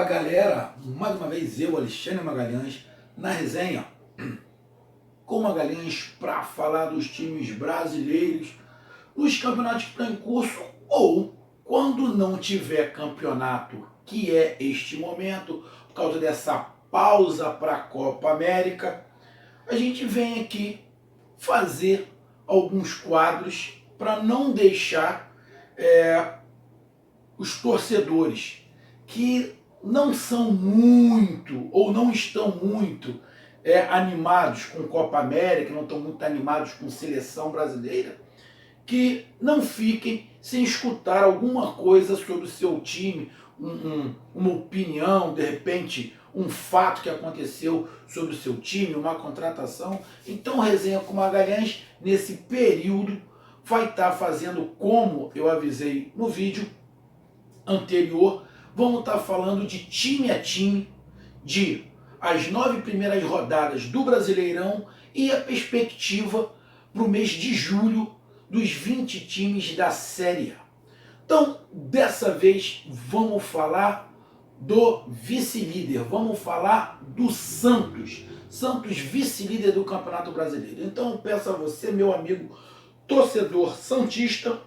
Fala galera, mais uma vez eu, Alexandre Magalhães, na resenha com Magalhães para falar dos times brasileiros, dos campeonatos que estão em curso ou quando não tiver campeonato, que é este momento, por causa dessa pausa para a Copa América, a gente vem aqui fazer alguns quadros para não deixar os torcedores que não são muito ou não estão muito animados com Copa América, não estão muito animados com seleção brasileira, que não fiquem sem escutar alguma coisa sobre o seu time, uma opinião, de repente um fato que aconteceu sobre o seu time, uma contratação. Então Resenha com Magalhães, nesse período, vai estar fazendo, como eu avisei no vídeo anterior, vamos estar falando de time a time, de as 9 primeiras rodadas do Brasileirão e a perspectiva para o mês de julho dos 20 times da Série A. Então, dessa vez, vamos falar do vice-líder, vamos falar do Santos. Santos, vice-líder do Campeonato Brasileiro. Então, eu peço a você, meu amigo torcedor santista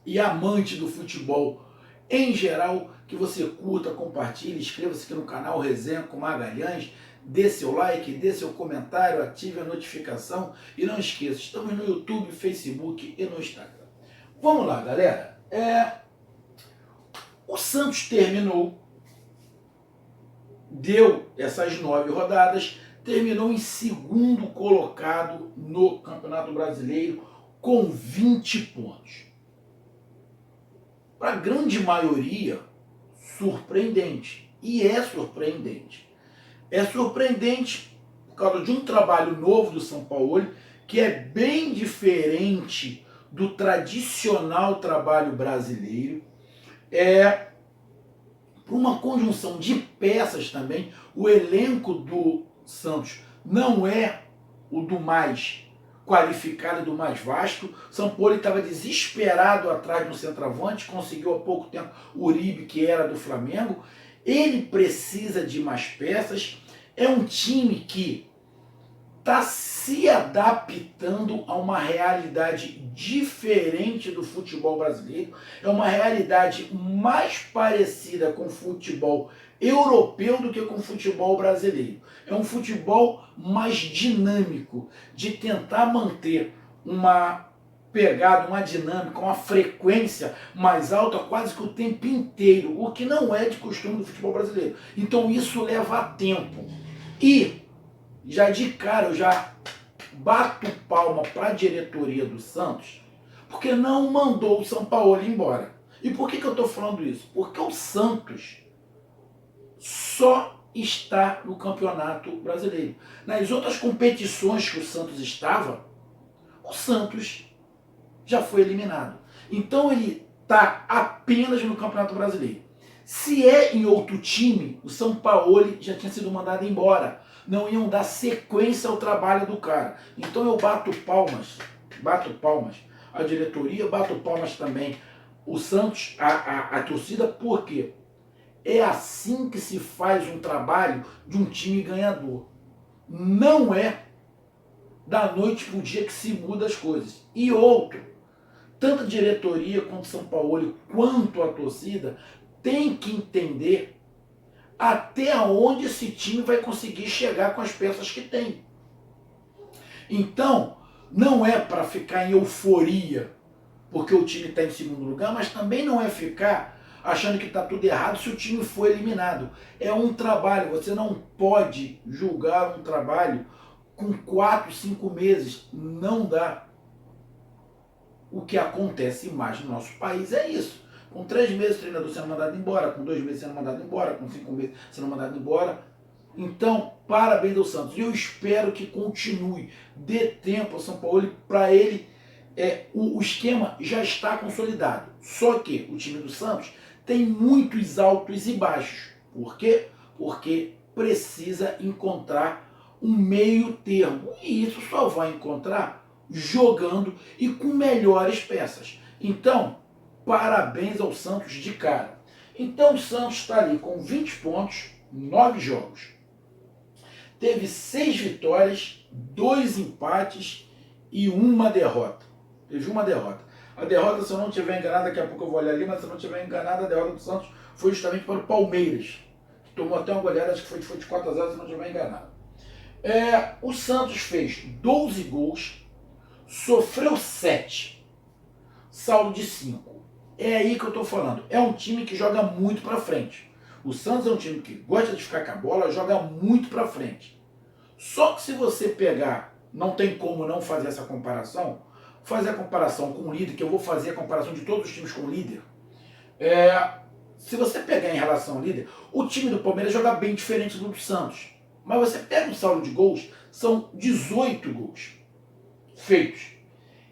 e amante do futebol em geral, que você curta, compartilhe, inscreva-se aqui no canal Resenha com Magalhães, dê seu like, dê seu comentário, ative a notificação e não esqueça, estamos no YouTube, Facebook e no Instagram. Vamos lá, galera. O Santos terminou, deu essas 9 rodadas, terminou em segundo colocado no Campeonato Brasileiro com 20 pontos. Para a grande maioria, surpreendente. E é surpreendente. É surpreendente por causa de um trabalho novo do São Paulo, que é bem diferente do tradicional trabalho brasileiro. Por uma conjunção de peças também, o elenco do Santos não é o do mais qualificado, do mais vasto. São Paulo estava desesperado atrás de um centroavante, conseguiu há pouco tempo o Uribe, que era do Flamengo. Ele precisa de mais peças. É um time que está se adaptando a uma realidade diferente do futebol brasileiro. É uma realidade mais parecida com o futebol europeu do que com o futebol brasileiro. É um futebol mais dinâmico, de tentar manter uma pegada, uma dinâmica, uma frequência mais alta quase que o tempo inteiro, o que não é de costume do futebol brasileiro. Então isso leva tempo. E já de cara eu já bato palma para a diretoria do Santos, porque não mandou o São Paulo embora. E por que eu estou falando isso? Porque o Santos só está no Campeonato Brasileiro. Nas outras competições que o Santos estava, o Santos já foi eliminado. Então ele está apenas no Campeonato Brasileiro. Se é em outro time, o São Paulo já tinha sido mandado embora. Não iam dar sequência ao trabalho do cara. Então eu bato palmas à diretoria, bato palmas também o Santos, a torcida, por quê? É assim que se faz um trabalho de um time ganhador. Não é da noite para o dia que se muda as coisas. E outro, tanto a diretoria quanto São Paulo, quanto a torcida, tem que entender até onde esse time vai conseguir chegar com as peças que tem. Então, não é para ficar em euforia porque o time está em segundo lugar, mas também não é ficar achando que está tudo errado se o time foi eliminado. É um trabalho, você não pode julgar um trabalho com 4, 5 meses. Não dá. O que acontece mais no nosso país é isso. Com 3 meses o treinador sendo mandado embora, com 2 meses sendo mandado embora, com 5 meses sendo mandado embora. Então, parabéns ao Santos. E eu espero que continue. Dê tempo ao São Paulo para ele. O esquema já está consolidado. Só que o time do Santos tem muitos altos e baixos. Por quê? Porque precisa encontrar um meio termo. E isso só vai encontrar jogando e com melhores peças. Então, parabéns ao Santos de cara. Então o Santos está ali com 20 pontos, 9 jogos. Teve 6 vitórias, 2 empates e uma derrota. Teve uma derrota. A derrota, se eu não estiver enganado, daqui a pouco eu vou olhar ali, mas se eu não estiver enganado, a derrota do Santos foi justamente para o Palmeiras, que tomou até uma goleada, acho que foi de 4 a 0, se eu não estiver enganado. O Santos fez 12 gols, sofreu 7, saldo de 5. É aí que eu estou falando. É um time que joga muito para frente. O Santos é um time que gosta de ficar com a bola, joga muito para frente. Só que se você pegar, não tem como não fazer essa comparação, fazer a comparação com o líder, que eu vou fazer a comparação de todos os times com o líder. Se você pegar em relação ao líder, o time do Palmeiras joga bem diferente do Santos. Mas você pega o saldo de gols, são 18 gols feitos.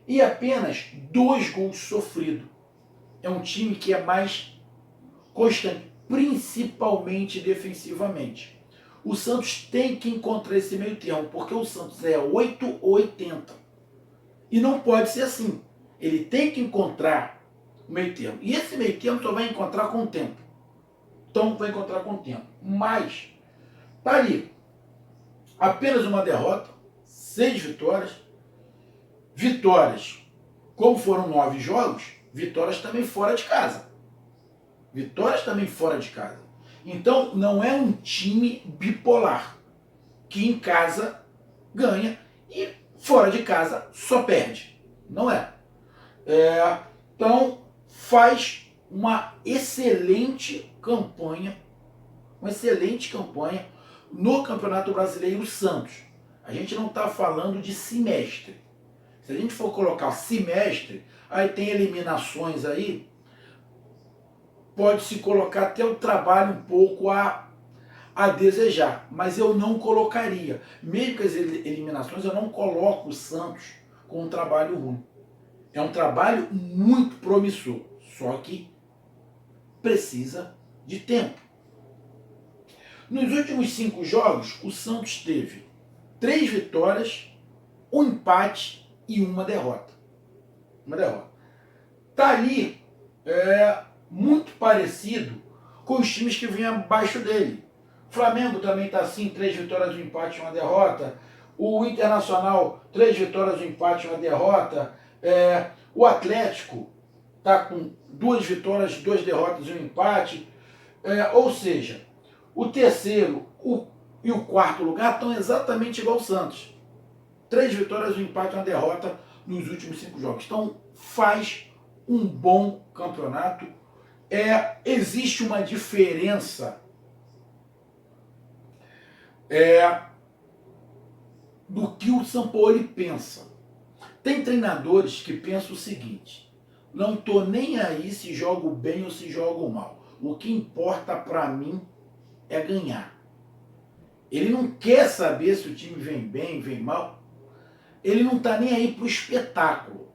E apenas 2 gols sofridos. É um time que é mais constante, principalmente defensivamente. O Santos tem que encontrar esse meio termo, porque o Santos é 8 ou 80. E não pode ser assim. Ele tem que encontrar o meio termo. E esse meio termo só vai encontrar com o tempo. Então vai encontrar com o tempo. Mas, tá ali. Apenas uma derrota, 6 vitórias. Vitórias, como foram 9 jogos, vitórias também fora de casa. Vitórias também fora de casa. Então não é um time bipolar, que em casa ganha e fora de casa só perde. Não é. Então faz uma excelente campanha no Campeonato Brasileiro Santos. A gente não está falando de semestre. Se a gente for colocar semestre, aí tem eliminações aí, pode-se colocar até o trabalho um pouco a desejar, mas eu não colocaria. Mesmo com as eliminações, eu não coloco o Santos com um trabalho ruim. É um trabalho muito promissor, só que precisa de tempo. Nos últimos 5 jogos, o Santos teve 3 vitórias, 1 empate e uma derrota. Está ali muito parecido com os times que vinham abaixo dele. O Flamengo também está assim, 3 vitórias, 1 empate e uma derrota. O Internacional, 3 vitórias, 1 empate e uma derrota. O Atlético está com 2 vitórias, 2 derrotas e 1 empate. Ou seja, o terceiro e o quarto lugar estão exatamente igual ao Santos. 3 vitórias, 1 empate e uma derrota nos últimos 5 jogos. Então faz um bom campeonato. Existe uma diferença do que o Sampaoli pensa. Tem treinadores que pensam o seguinte: não estou nem aí se jogo bem ou se jogo mal. O que importa para mim é ganhar. Ele não quer saber se o time vem bem, vem mal. Ele não está nem aí para o espetáculo.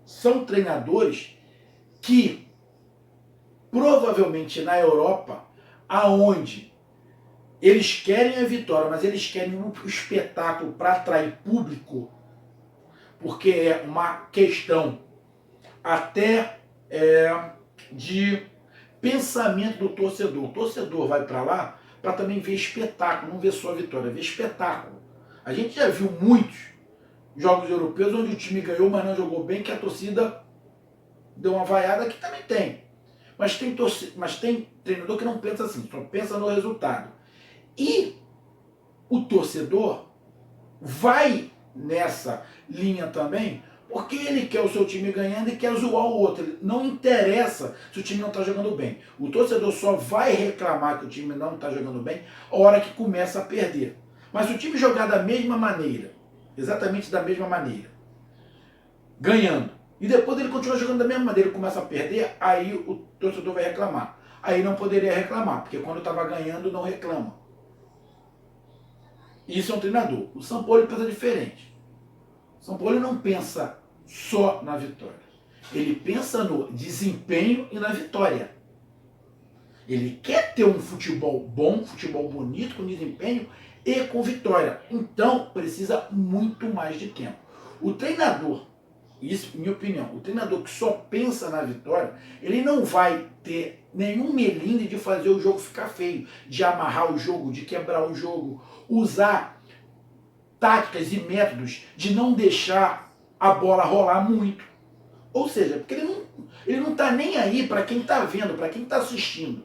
São treinadores que provavelmente na Europa, aonde eles querem a vitória, mas eles querem um espetáculo para atrair público, porque é uma questão até de pensamento do torcedor. O torcedor vai para lá para também ver espetáculo, não ver só a vitória, ver espetáculo. A gente já viu muitos jogos europeus onde o time ganhou, mas não jogou bem, que a torcida deu uma vaiada, que também tem. Mas tem treinador que não pensa assim, só pensa no resultado. E o torcedor vai nessa linha também, porque ele quer o seu time ganhando e quer zoar o outro. Ele não interessa se o time não está jogando bem. O torcedor só vai reclamar que o time não está jogando bem a hora que começa a perder. Mas se o time jogar da mesma maneira, exatamente da mesma maneira, ganhando, e depois ele continua jogando da mesma maneira e começa a perder, aí o torcedor vai reclamar. Aí não poderia reclamar, porque quando estava ganhando não reclama. Isso é um treinador. O Sampaoli pensa diferente. O Sampaoli não pensa só na vitória. Ele pensa no desempenho e na vitória. Ele quer ter um futebol bom, futebol bonito, com desempenho e com vitória. Então precisa muito mais de tempo. O treinador isso, minha opinião, o treinador que só pensa na vitória, ele não vai ter nenhum melindre de fazer o jogo ficar feio, de amarrar o jogo, de quebrar o jogo, usar táticas e métodos de não deixar a bola rolar muito. Ou seja, porque ele não tá nem aí para quem está vendo, para quem está assistindo.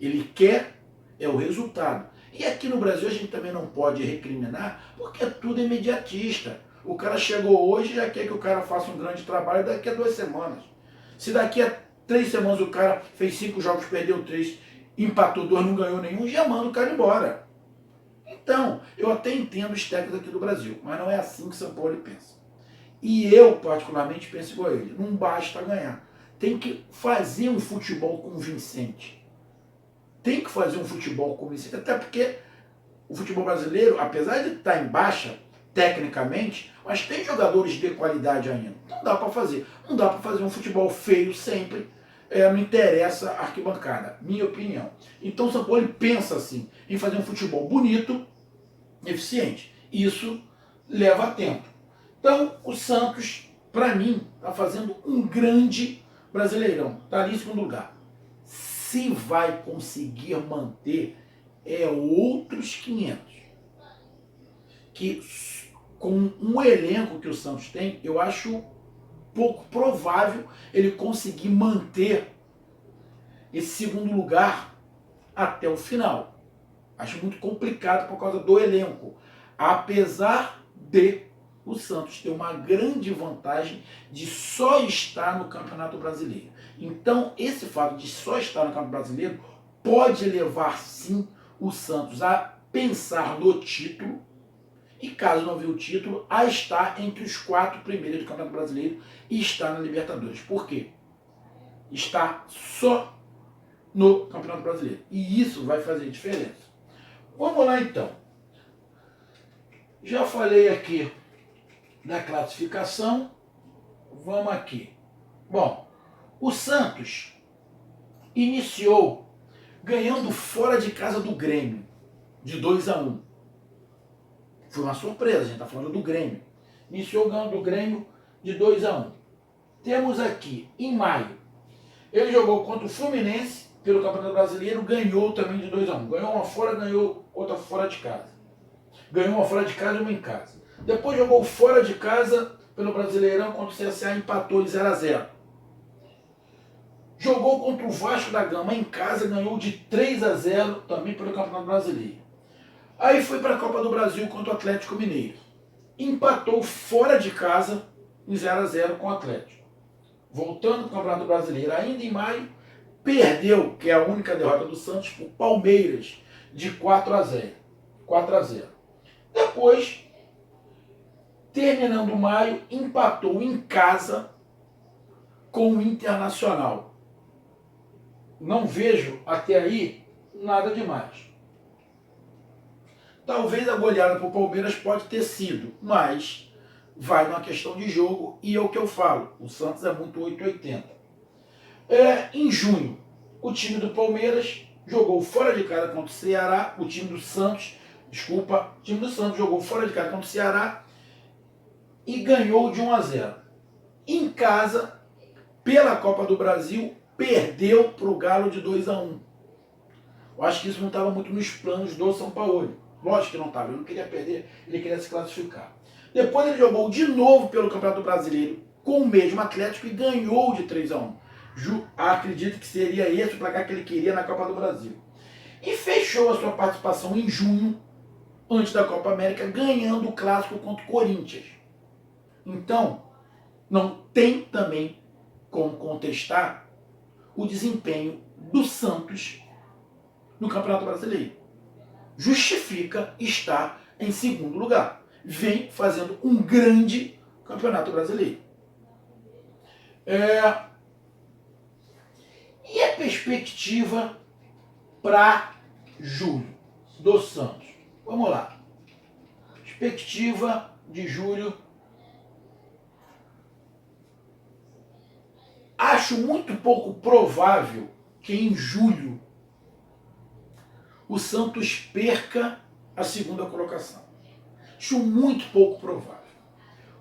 Ele quer o resultado. E aqui no Brasil a gente também não pode recriminar, porque tudo é imediatista. O cara chegou hoje e já quer que o cara faça um grande trabalho daqui a 2 semanas. Se daqui a 3 semanas o cara fez 5 jogos, perdeu 3, empatou 2, não ganhou nenhum, já manda o cara embora. Então, eu até entendo os técnicos aqui do Brasil, mas não é assim que São Paulo pensa. E eu, particularmente, penso igual a ele. Não basta ganhar. Tem que fazer um futebol convincente. Tem que fazer um futebol convincente. Até porque o futebol brasileiro, apesar de estar em baixa, tecnicamente, mas tem jogadores de qualidade ainda. Não dá para fazer. Não dá para fazer um futebol feio sempre. Não interessa a arquibancada. Minha opinião. Então o São Paulo pensa assim, em fazer um futebol bonito, eficiente. Isso leva tempo. Então, o Santos, para mim, está fazendo um grande Brasileirão. Está ali em segundo lugar. Se vai conseguir manter, outros 500. Que com um elenco que o Santos tem, eu acho pouco provável ele conseguir manter esse segundo lugar até o final. Acho muito complicado por causa do elenco. Apesar de o Santos ter uma grande vantagem de só estar no Campeonato Brasileiro. Então, esse fato de só estar no Campeonato Brasileiro pode levar, sim, o Santos a pensar no título e, caso não venha o título, a estar entre os 4 primeiros do Campeonato Brasileiro e estar na Libertadores. Por quê? Está só no Campeonato Brasileiro. E isso vai fazer diferença. Vamos lá, então. Já falei aqui da classificação, vamos aqui. Bom, o Santos iniciou ganhando fora de casa do Grêmio, de 2-1. Foi uma surpresa, a gente está falando do Grêmio. Iniciou ganhando do Grêmio de 2-1. Temos aqui, em maio, ele jogou contra o Fluminense pelo Campeonato Brasileiro, ganhou também de 2-1. Ganhou uma fora, ganhou outra fora de casa. Ganhou uma fora de casa e uma em casa. Depois jogou fora de casa pelo Brasileirão contra o CSA, empatou em 0-0. Jogou contra o Vasco da Gama em casa, ganhou de 3-0 também pelo Campeonato Brasileiro. Aí foi para a Copa do Brasil contra o Atlético Mineiro. Empatou fora de casa em 0-0 com o Atlético. Voltando para o Campeonato Brasileiro, ainda em maio, perdeu, que é a única derrota do Santos, por Palmeiras, de 4-0. Depois, terminando maio, empatou em casa com o Internacional. Não vejo até aí nada demais. Talvez a goleada para o Palmeiras pode ter sido, mas vai numa questão de jogo e é o que eu falo, o Santos é muito 880. Em junho, o time do Palmeiras jogou fora de casa contra o Ceará, o time do Santos jogou fora de casa contra o Ceará e ganhou de 1-0. Em casa, pela Copa do Brasil, perdeu para o Galo de 2-1. Eu acho que isso não estava muito nos planos do São Paulo. Lógico que não estava, ele não queria perder, ele queria se classificar. Depois ele jogou de novo pelo Campeonato Brasileiro com o mesmo Atlético e ganhou de 3-1. Acredito que seria esse o placar que ele queria na Copa do Brasil. E fechou a sua participação em junho, antes da Copa América, ganhando o clássico contra o Corinthians. Então, não tem também como contestar o desempenho do Santos no Campeonato Brasileiro. Justifica estar em segundo lugar. Vem fazendo um grande Campeonato Brasileiro. E a perspectiva para julho do Santos? Vamos lá. Perspectiva de julho. Acho muito pouco provável que em julho o Santos perca a segunda colocação. Acho muito pouco provável.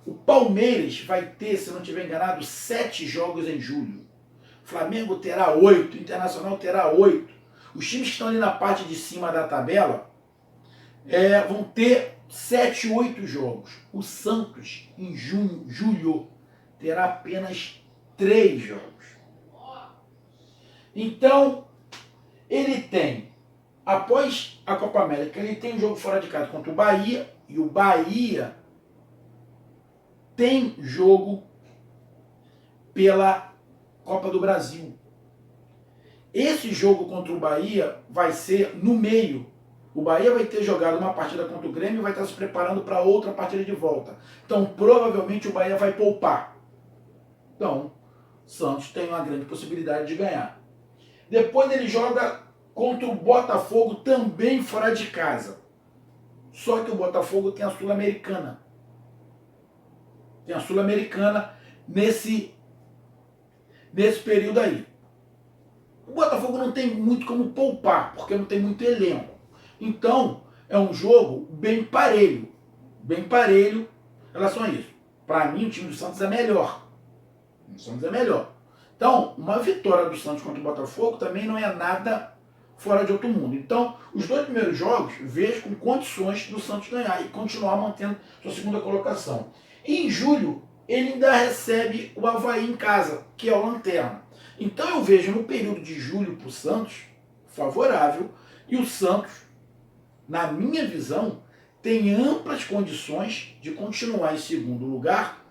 O Palmeiras vai ter, se não estiver enganado, 7 jogos em julho. Flamengo terá 8, Internacional terá 8. Os times que estão ali na parte de cima da tabela vão ter 7, 8 jogos. O Santos, em julho, terá apenas 3 jogos. Então, ele tem, após a Copa América, ele tem um jogo fora de casa contra o Bahia, e o Bahia tem jogo pela Copa do Brasil. Esse jogo contra o Bahia vai ser no meio. O Bahia vai ter jogado uma partida contra o Grêmio e vai estar se preparando para outra partida de volta. Então, provavelmente, o Bahia vai poupar. Então, o Santos tem uma grande possibilidade de ganhar. Depois ele joga contra o Botafogo, também fora de casa. Só que o Botafogo tem a Sul-Americana. Tem a Sul-Americana nesse período aí. O Botafogo não tem muito como poupar, porque não tem muito elenco. Então, é um jogo bem parelho. Bem parelho em relação a isso. Para mim, o time do Santos é melhor. O Santos é melhor. Então, uma vitória do Santos contra o Botafogo também não é nada fora de outro mundo. Então, os 2 primeiros jogos, vejo com condições do Santos ganhar e continuar mantendo sua segunda colocação. E em julho, ele ainda recebe o Avaí em casa, que é o lanterna. Então, eu vejo no período de julho para o Santos favorável, e o Santos, na minha visão, tem amplas condições de continuar em segundo lugar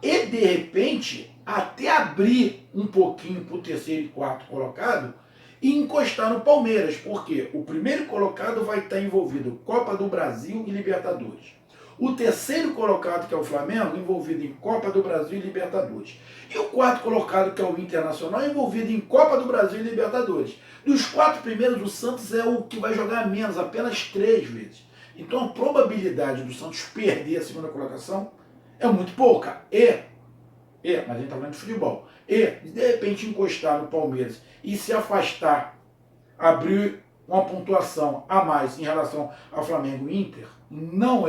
e, de repente, até abrir um pouquinho para o terceiro e quarto colocado e encostar no Palmeiras, porque o primeiro colocado vai estar envolvido Copa do Brasil e Libertadores. O terceiro colocado, que é o Flamengo, envolvido em Copa do Brasil e Libertadores. E o quarto colocado, que é o Internacional, envolvido em Copa do Brasil e Libertadores. Dos 4 primeiros, o Santos é o que vai jogar menos, apenas 3 vezes. Então a probabilidade do Santos perder a segunda colocação é muito pouca. Mas a gente está falando de futebol. E, de repente, encostar no Palmeiras e se afastar, abrir uma pontuação a mais em relação ao Flamengo e Inter, não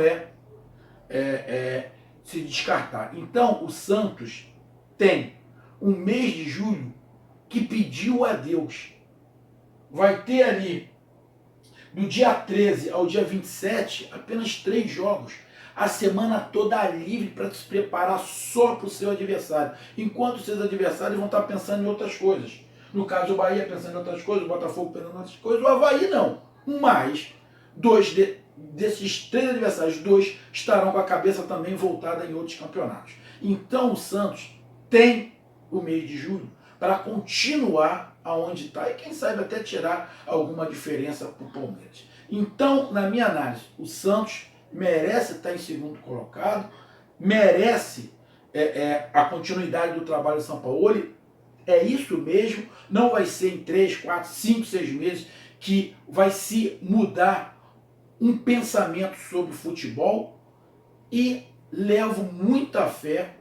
se descartar. Então, o Santos tem um mês de julho que pediu a Deus. Vai ter ali, do dia 13 ao dia 27, apenas 3 jogos. A semana toda livre para se preparar só para o seu adversário. Enquanto os seus adversários vão estar pensando em outras coisas. No caso, o Bahia pensando em outras coisas, o Botafogo pensando em outras coisas, o Avaí não. Mas, desses 3 adversários, 2 estarão com a cabeça também voltada em outros campeonatos. Então, o Santos tem o mês de julho para continuar aonde está e, quem sabe, até tirar alguma diferença para o Palmeiras. Então, na minha análise, o Santos merece estar em segundo colocado, merece a continuidade do trabalho de São Paulo. É isso mesmo, não vai ser em 3, 4, 5, 6 meses que vai se mudar um pensamento sobre futebol, e levo muita fé,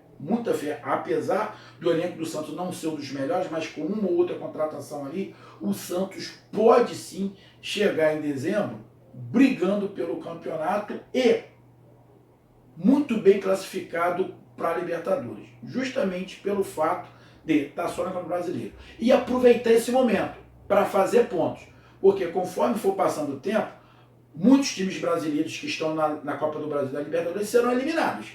apesar do elenco do Santos não ser um dos melhores, mas com uma ou outra contratação ali, o Santos pode sim chegar em dezembro brigando pelo campeonato e muito bem classificado para a Libertadores, justamente pelo fato de estar só no Campeonato Brasileiro. E aproveitar esse momento para fazer pontos, porque conforme for passando o tempo, muitos times brasileiros que estão na Copa do Brasil e da Libertadores serão eliminados.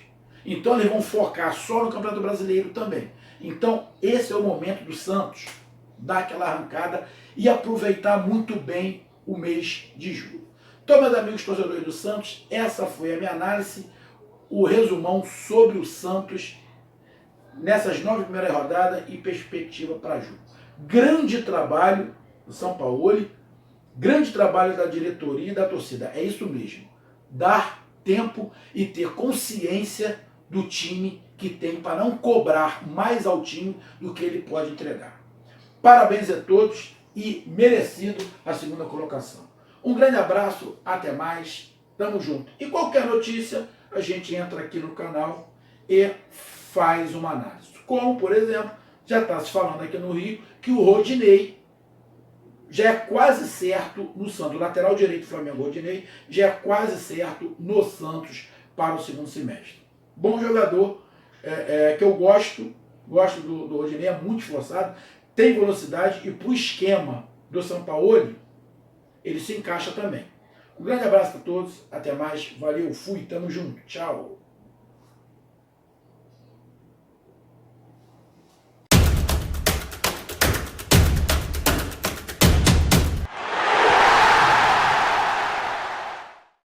Então eles vão focar só no Campeonato Brasileiro também. Então esse é o momento do Santos dar aquela arrancada e aproveitar muito bem o mês de julho. Então, meus amigos torcedores do Santos, essa foi a minha análise, o resumão sobre o Santos nessas 9 primeiras rodadas e perspectiva para julho. Grande trabalho do São Paulo, grande trabalho da diretoria e da torcida. É isso mesmo. Dar tempo e ter consciência do time que tem para não cobrar mais ao time do que ele pode entregar. Parabéns a todos e merecido a segunda colocação. Um grande abraço, até mais, tamo junto. E qualquer notícia, a gente entra aqui no canal e faz uma análise. Como, por exemplo, já está se falando aqui no Rio que o Rodinei já é quase certo no Santos. O lateral direito do Flamengo, Rodinei, já é quase certo no Santos para o segundo semestre. bom jogador, que eu gosto do Rodinei, é muito esforçado, tem velocidade e para o esquema do Sampaoli, ele se encaixa também. Um grande abraço para todos, até mais, valeu, fui, tamo junto, tchau.